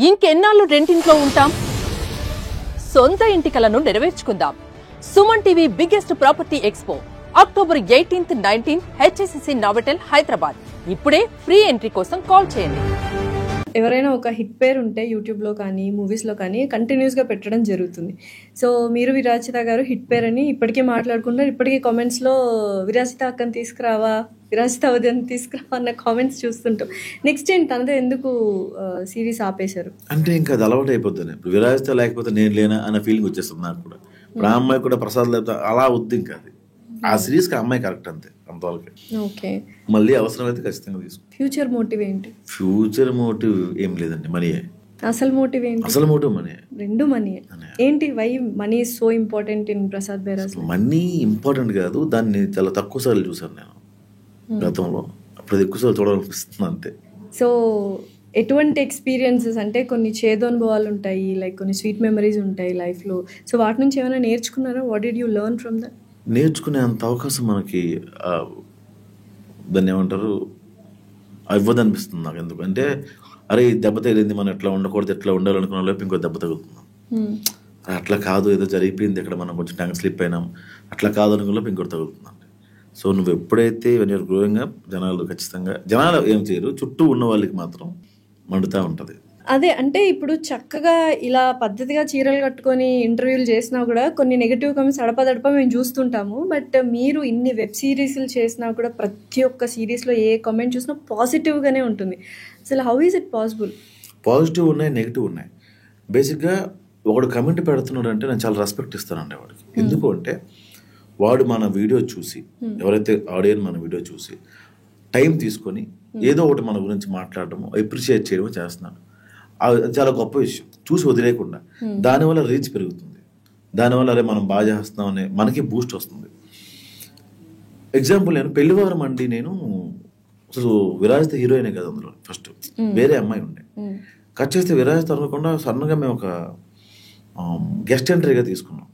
ఇంకెన్నాళ్ళు రెంటింట్లో ఉంటాం? సొంత ఇంటి కలను నెరవేర్చుకుందాం. Suman TV biggest property expo October 18, 19 HSCC Novotel Hyderabad. ఇప్పుడే ఫ్రీ ఎంట్రీ కోసం కాల్ చేయండి. ఎవరైనా ఒక హిట్ పేరు ఉంటే యూట్యూబ్లో కానీ మూవీస్లో కానీ కంటిన్యూస్గా పెట్టడం జరుగుతుంది. సో మీరు విరాజిత గారు హిట్ పేరు అని ఇప్పటికీ మాట్లాడుకుంటారు. ఇప్పటికీ కామెంట్స్లో విరాజిత అక్కని తీసుకురావా, విరాజిత ఉదయం తీసుకురావా అన్న కామెంట్స్ చూస్తుంటాం. నెక్స్ట్ ఏంటి తనతో ఎందుకు సిరీస్ ఆపేశారు? అంటే ఇంకా అది అలవాటు అయిపోతుంది. ఇప్పుడు విరాజిత లేకపోతే నేను లేనా అన్న ఫీలింగ్ వచ్చేస్తుంది నాకు కూడా. ఇప్పుడు ఆ అమ్మాయి కూడా ప్రసాద్ లేకపోతే అలా వద్దు. ఇంకా అది ఆ సిరీస్కి అమ్మాయి కరెక్ట్ అంతే, అంతవరకే. ఓకే, మళ్ళీ అవసరమైతే ఖచ్చితంగా తీసుకుంటాం. ఫ్యూచర్ మోటివ్ ఏంటి? ఫ్యూచర్ మోటివ్ ఏం లేదండి, మనీయే. అసలు మోటివ్ ఏంటి? అసలు మోటివ్ మనీ. రెండు మనీ ఏంటి? Why money is so important in Prasad Bairaj? Money important కాదు, దాన్ని చాలా తక్కువ సార్లు చూసాను నేను గతంలో. అప్పుడు ఎక్కువ సార్లు చూడాలనిపిస్తుంది అంతే. సో ఎటువంటి ఎక్స్పీరియన్సెస్ అంటే కొన్ని చేదు అనుభవాలు ఉంటాయి, లైక్ కొన్ని స్వీట్ మెమరీస్ ఉంటాయి లైఫ్లో. సో వాటి నుంచి ఏమైనా నేర్చుకున్నారా? What did you learn from that? నేర్చుకునే అంత అవకాశం మనకి దాన్ని ఏమంటారు ఇవ్వదనిపిస్తుంది నాకు. ఎందుకంటే అరే దెబ్బ తగిలింది, మనం ఎట్లా ఉండకూడదు, ఎట్లా ఉండాలనుకున్న లోపు ఇంకో దెబ్బ తగులుతున్నాం. అట్లా కాదు, ఏదో జరిగిపోయింది ఇక్కడ, మనం కొంచెం టంగ్ స్లిప్ అయినాం, అట్లా కాదు అనుకున్న లోపు ఇంకోటి తగులుతున్నాం. సో నువ్వు ఎప్పుడైతే వెన్ యూర్ గ్రోయింగ్ అప్, జనాలు ఏం చేయరు, చుట్టూ ఉన్న వాళ్ళకి మాత్రం మండుతూ ఉంటుంది. అదే అంటే ఇప్పుడు చక్కగా ఇలా పద్ధతిగా చీరలు కట్టుకొని ఇంటర్వ్యూలు చేసినా కూడా కొన్ని నెగిటివ్ కామెంట్స్ అడపదడప మేము చూస్తుంటాము. బట్ మీరు ఇన్ని వెబ్ సిరీస్లు చేసినా కూడా ప్రతి ఒక్క సిరీస్లో ఏ కామెంట్ చూసినా పాజిటివ్గానే ఉంటుంది. అసలు how is it possible? Positive ఉన్నాయి, నెగిటివ్ ఉన్నాయి. బేసిక్గా ఒకడు కమెంట్ పెడుతున్నాడు అంటే నేను చాలా రెస్పెక్ట్ ఇస్తానండి వాడికి. ఎందుకు అంటే వాడు మన వీడియో చూసి, ఎవరైతే ఆడియన్స్ మన వీడియో చూసి టైం తీసుకొని ఏదో ఒకటి మన గురించి మాట్లాడటము, అప్రిషియేట్ చేయడము చేస్తున్నాడు. అది చాలా గొప్ప విషయం. చూసి వదిలేకుండా దానివల్ల రీచ్ పెరుగుతుంది, దానివల్ల అరే మనం బాగా చేస్తున్నాం అనే మనకి బూస్ట్ వస్తుంది. ఎగ్జాంపుల్ నేను పెళ్లివారం అండి, నేను అసలు విరాజిత హీరోయినే కదా అందులో, ఫస్ట్ వేరే అమ్మాయి ఉండే. కట్ చేస్తే విరాజిత అనుకుండా సడన్గా మేము ఒక గెస్ట్ ఎంట్రీగా తీసుకున్నాం.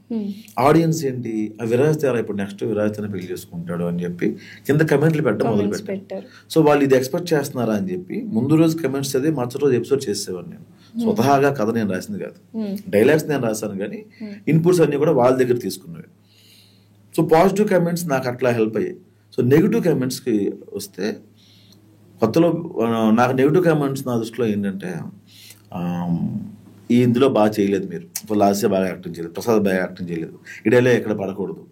ఆడియన్స్ ఏంటి, ఆ విరాజిత ఇప్పుడు నెక్స్ట్ విరాజితని పెళ్లి చేసుకుంటాడు అని చెప్పి కింద కమెంట్లు పెట్టడం మొదలు పెట్టారు. సో వాళ్ళు ఇది ఎక్స్పెక్ట్ చేస్తున్నారా అని చెప్పి ముందు రోజు కమెంట్స్ చదివి మరుసటి రోజు ఎపిసోడ్ చేసేవారు. నేను స్వతహాగా కథ నేను రాసింది కాదు, డైలాగ్స్ నేను రాశాను, కానీ ఇన్పుట్స్ అన్ని కూడా వాళ్ళ దగ్గర తీసుకున్నవి. సో పాజిటివ్ కమెంట్స్ నాకు అట్లా హెల్ప్ అయ్యాయి. సో నెగిటివ్ కమెంట్స్కి వస్తే కొత్తలో నాకు నెగిటివ్ కమెంట్స్ నా దృష్టిలో ఏంటంటే, ఈ ఇందులో బాగా చేయలేదు, మీరు లాస్య బాగా యాక్టింగ్ చేయలేదు, ప్రసాద్ బాగా యాక్టింగ్ చేయలేదు, ఇడేలో ఎక్కడ పడకూడదు,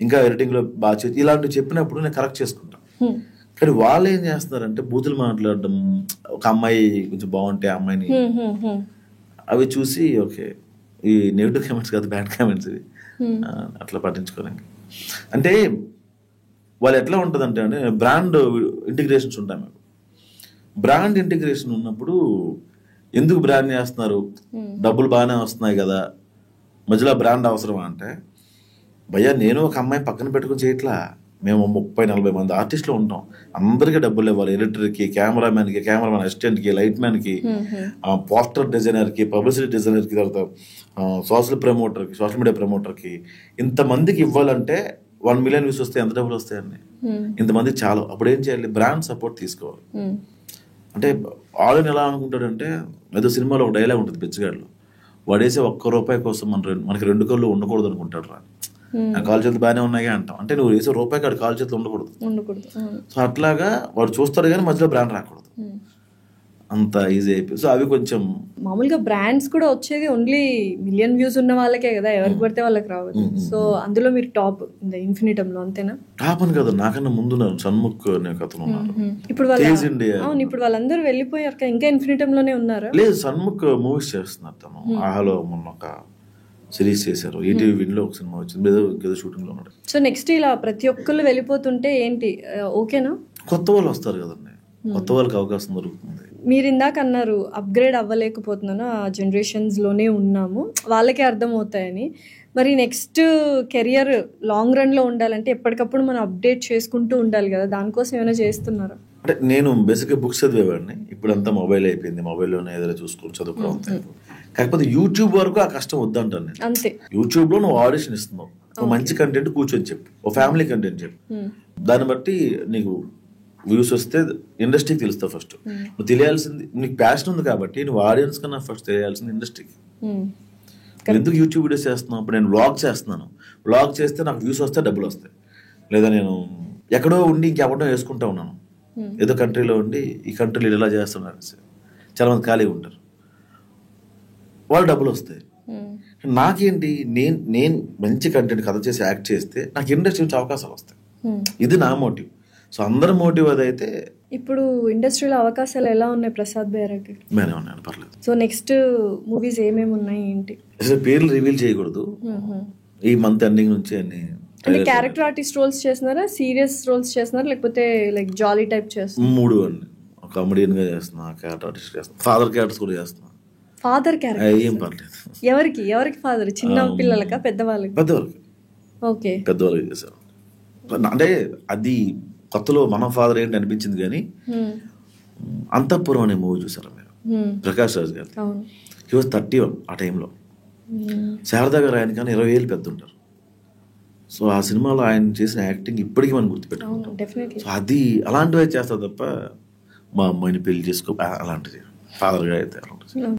ఇంకా ఎడిటింగ్లో బాగా చేయదు, ఇలాంటివి చెప్పినప్పుడు నేను కరెక్ట్ చేసుకుంటాను. కానీ వాళ్ళు ఏం చేస్తున్నారంటే బూతులు మాట్లాడడం, ఒక అమ్మాయి కొంచెం బాగుంటే ఆ అమ్మాయిని అవి చూసి ఓకే ఈ నెగిటివ్ కామెంట్స్ కాదు, బ్యాడ్ కామెంట్స్ ఇవి అట్లా పట్టించుకోవడానికి. అంటే వాళ్ళు ఎట్లా ఉంటుందంటే అంటే బ్రాండ్ ఇంటిగ్రేషన్స్ ఉంటాయి. మీకు బ్రాండ్ ఇంటిగ్రేషన్ ఉన్నప్పుడు ఎందుకు బ్రాండ్ చేస్తున్నారు, డబ్బులు బాగానే వస్తున్నాయి కదా, మధ్యలో బ్రాండ్ అవసరమా అంటే, భయ్యా నేను ఒక అమ్మాయి పక్కన పెట్టుకుని చేయట్లా, మేము 30-40 మంది ఆర్టిస్టులు ఉంటాం, అందరికీ డబ్బులు ఇవ్వాలి. ఎడిటర్కి, కెమెరామెన్కి, కెమెరామెన్ అసిస్టెంట్కి, లైట్ మ్యాన్కి, పోస్టర్ డిజైనర్కి, పబ్లిసిటీ డిజైనర్కి, తర్వాత సోషల్ మీడియా ప్రమోటర్కి, ఇంతమందికి ఇవ్వాలంటే 1 million వ్యూస్ వస్తే ఎంత డబ్బులు వస్తాయండి? ఇంతమంది చాలు. అప్పుడు ఏం చేయాలి? బ్రాండ్ సపోర్ట్ తీసుకోవాలి. అంటే ఆడియన్ ఎలా అనుకుంటాడంటే, ఏదో సినిమాలో ఒక డైలాగ్ ఉంటుంది పిచ్చిగాడిలో, వాడేసే ₹1 కోసం మనకి 2 కళ్ళు ఉండకూడదు అనుకుంటాడు రా, కాలు చేతులు బాగానే ఉన్నాయి అంటాం. అంటే నువ్వు వేసే రూపాయికి వాడు కాలు చేతులు ఉండకూడదు. సో అట్లాగా వాడు చూస్తాడు కానీ మధ్యలో బ్రాండ్ రాకూడదు, అంత ఈజీ అయిపోయి. సో అవి కొంచెం మామూలుగా బ్రాండ్స్ కూడా వచ్చేది ఓన్లీ మిలియన్ వ్యూస్ ఉన్న వాళ్ళకే కదా, ఎవరికి పడితే వాళ్ళకి రావద్దు. సో అందులో మీరు టాప్ ఇన్ఫినిటంలో, అంతేనా? టాప్ అని కదా, నాకన్నా ముందున్నారు సన్ముఖ్ అనే కథలు ఉన్నారు. ఇప్పుడు అవును, ఇప్పుడు వాళ్ళందరూ వెళ్ళిపోయారు, ఇంకా ఇన్ఫినిటంలోనే ఉన్నారా? లేదు, సన్ముఖ్ మూవీస్ చేస్తున్నారు. తను ఆహాలో మొన్న ఒక సిరీస్ చేశారు, ఈటీవీ విన్లో ఒక సినిమా వచ్చింది, ఏదో షూటింగ్ లో ఉన్నాడు. సో నెక్స్ట్ ఇలా ప్రతి ఒక్కళ్ళు వెళ్ళిపోతుంటే ఏంటి, ఓకేనా? కొత్త వాళ్ళు వస్తారు కదండి, కొత్త వాళ్ళకి అవకాశం దొరుకుతుంది. మీరు ఇందాక అన్నారు అప్గ్రేడ్ అవ్వలేకపోతున్నాను, ఆ జనరేషన్స్లోనే ఉన్నాము, వాళ్ళకే అర్థమవుతాయని. మరి నెక్స్ట్ కెరియర్ లాంగ్ రన్లో ఉండాలంటే ఎప్పటికప్పుడు మనం అప్డేట్ చేసుకుంటూ ఉండాలి కదా, దానికోసం ఏమైనా చేస్తున్నారా? అంటే నేను బేసిక్గా బుక్స్ చదివేవాడిని, ఇప్పుడు అంతా మొబైల్ అయిపోయింది, మొబైల్లోనే ఏదైనా చూసుకొని చదువుకోవడం. కాకపోతే యూట్యూబ్ వరకు ఆ కష్టం వద్దంటాను నేను. అంతే, యూట్యూబ్లో నువ్వు ఆడిషన్ ఇస్తున్నావు, మంచి కంటెంట్ కూర్చొని చెప్పు, ఓ ఫ్యామిలీ కంటెంట్ చెప్పు, దాన్ని బట్టి నీకు వ్యూస్ వస్తే ఇండస్ట్రీకి తెలుస్తావు ఫస్ట్. నువ్వు తెలియాల్సింది, నీకు ప్యాషన్ ఉంది కాబట్టి నువ్వు ఆడియన్స్ కన్నా ఫస్ట్ తెలియాల్సింది ఇండస్ట్రీకి. ఎందుకు యూట్యూబ్ వీడియోస్ చేస్తున్నావు? ఇప్పుడు నేను వ్లాగ్ చేస్తున్నాను, వ్లాగ్ చేస్తే నాకు వ్యూస్ వస్తే డబ్బులు వస్తాయి. లేదా నేను ఎక్కడో ఉండి ఇంకెవడో వేసుకుంటా ఉన్నాను, ఏదో కంట్రీలో ఉండి ఈ కంట్రీలో ఇలా చేస్తున్నారు, చాలా మంది ఖాళీగా ఉంటారు, వాళ్ళు డబ్బులు వస్తాయి. నాకేంటి, నేను మంచి కంటెంట్ కథ చేసి యాక్ట్ చేస్తే నాకు ఇండస్ట్రీ నుంచి అవకాశాలు వస్తాయి. ఇది నా మోటివ్. సో అందరి మోటివ్ అదైతే. ఇప్పుడు ఇండస్ట్రీలో అవకాశాలు ఎలా ఉన్నాయి ప్రసాద్ బైరాగి? బాగానే ఉన్నాను, పర్లేదు. సో నెక్స్ట్ మూవీస్ ఏమేమి ఉన్నాయి ఏంటి? అసలు పేర్లు రివీల్ చేయకూడదు, ఈ మంత్ ఎండింగ్ నుంచి అన్ని. అంటే క్యారెక్టర్ ఆర్టిస్ట్ రోల్స్ చేస్తున్నారా, సీరియస్ రోల్స్ చేస్తున్నారా, లేకపోతే లైక్ జాలీ టైప్ చేస్తున్నారు? 3 అండి. ఒక కమెడియన్ గా చేస్తున్నా, క్యారెక్టర్ ఆర్టిస్ట్ చేస్తున్నా, ఫాదర్ క్యారెక్టర్స్ కూడా చేస్తున్నా. ఫాదర్ క్యారెక్టర్ ఏం పర్లేదు. ఎవరికి ఫాదర్? చిన్న పిల్లలకా పెద్దవాళ్ళకి? పెద్దవాళ్ళకి. ఓకే, పెద్దవాళ్ళకి చేశారు. అంటే అది కొత్తలో మన ఫాదర్ ఏంటి అనిపించింది, కానీ అంతఃపురం అనే మూవీ చూసారా మీరు? ప్రకాష్ రాజ్ గారు. హీ వాజ్ 31 ఆ టైంలో. శారదా గారు ఆయన కానీ 20 ఏళ్ళు పెద్ద ఉంటారు. సో ఆ సినిమాలో ఆయన చేసిన యాక్టింగ్ ఇప్పటికీ మనం గుర్తుపెట్టుకుంటాం. సో అది అలాంటివే చేస్తా తప్ప మా అమ్మాయిని పెళ్లి చేసుకో అలాంటిది ఫాదర్గా అయితే అలాంటిది.